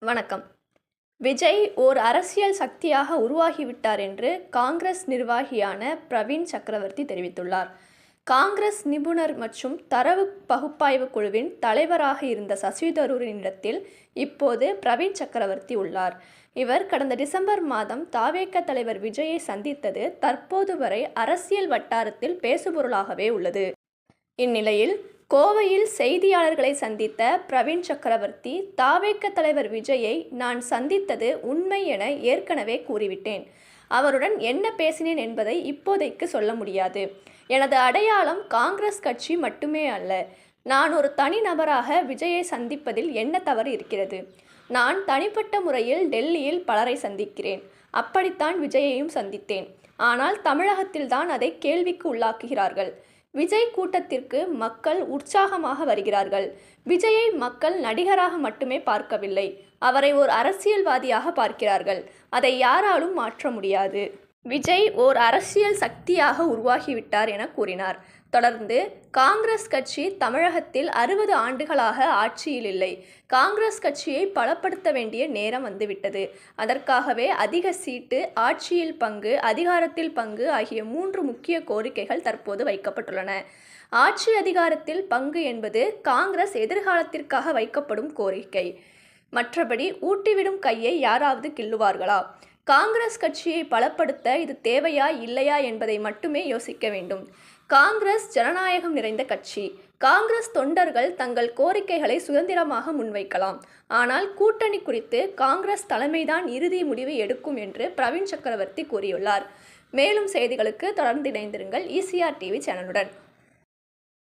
வணக்கம். விஜய் ஓர் அரசியல் சக்தியாக உருவாகிவிட்டார் என்று காங்கிரஸ் நிர்வாகியான பிரவீன் சக்கரவர்த்தி தெரிவித்துள்ளார். காங்கிரஸ் நிபுணர் மற்றும் தரவு பகுப்பாய்வு குழுவின் தலைவராக இருந்த சசி தரூரினிடத்தில் இப்போது பிரவீன் சக்கரவர்த்தி உள்ளார். இவர் கடந்த டிசம்பர் மாதம் தவேக தலைவர் விஜயை சந்தித்தது தற்போது வரை அரசியல் வட்டாரத்தில் பேசுபொருளாகவே உள்ளது. இந்நிலையில் கோவையில் செய்தியாளர்களை சந்தித்த பிரவீன் சக்கரவர்த்தி, தவேக தலைவர் விஜயை நான் சந்தித்தது உண்மை என ஏற்கனவே கூறிவிட்டேன். அவருடன் என்ன பேசினேன் என்பதை இப்போதைக்கு சொல்ல முடியாது. எனது அடையாளம் காங்கிரஸ் கட்சி மட்டுமே அல்ல. நான் ஒரு தனி நபராக விஜயை சந்திப்பதில் என்ன தவறு இருக்கிறது? நான் தனிப்பட்ட முறையில் டெல்லியில் பலரை சந்திக்கிறேன். அப்படித்தான் விஜயையும் சந்தித்தேன். ஆனால் தமிழகத்தில்தான் அதை கேள்விக்கு உள்ளாக்குகிறார்கள். விஜய் கூட்டத்திற்கு மக்கள் உற்சாகமாக வருகிறார்கள். விஜயை மக்கள் நடிகராக மட்டுமே பார்க்கவில்லை, அவரை ஓர் அரசியல்வாதியாக பார்க்கிறார்கள். அதை யாராலும் மாற்ற முடியாது. விஜய் ஓர் அரசியல் சக்தியாக உருவாகிவிட்டார் என கூறினார். தொடர்ந்து, காங்கிரஸ் கட்சி தமிழகத்தில் 60 ஆண்டுகளாக ஆட்சியில் இல்லை. காங்கிரஸ் கட்சியை பலப்படுத்த வேண்டிய நேரம் வந்துவிட்டது. அதற்காகவே அதிக சீட்டு, ஆட்சியில் பங்கு, அதிகாரத்தில் பங்கு ஆகிய 3 முக்கிய கோரிக்கைகள் தற்போது வைக்கப்பட்டுள்ளன. ஆட்சி அதிகாரத்தில் பங்கு என்பது காங்கிரஸ் எதிர்காலத்திற்காக வைக்கப்படும் கோரிக்கை. மற்றபடி ஊட்டிவிடும் கையை யாராவது கிள்ளுவார்களா? காங்கிரஸ் கட்சியை பலப்படுத்த இது தேவையா இல்லையா என்பதை மட்டுமே யோசிக்க வேண்டும். காங்கிரஸ் ஜனநாயகம் நிறைந்த கட்சி. காங்கிரஸ் தொண்டர்கள் தங்கள் கோரிக்கைகளை சுதந்திரமாக முன்வைக்கலாம். ஆனால் கூட்டணி குறித்து காங்கிரஸ் தலைமைதான் இறுதி முடிவு எடுக்கும் என்று பிரவீன் சக்கரவர்த்தி கூறியுள்ளார். மேலும் செய்திகளுக்கு தொடர்ந்து இணைந்திருங்கள் ECR TV சேனலுடன்.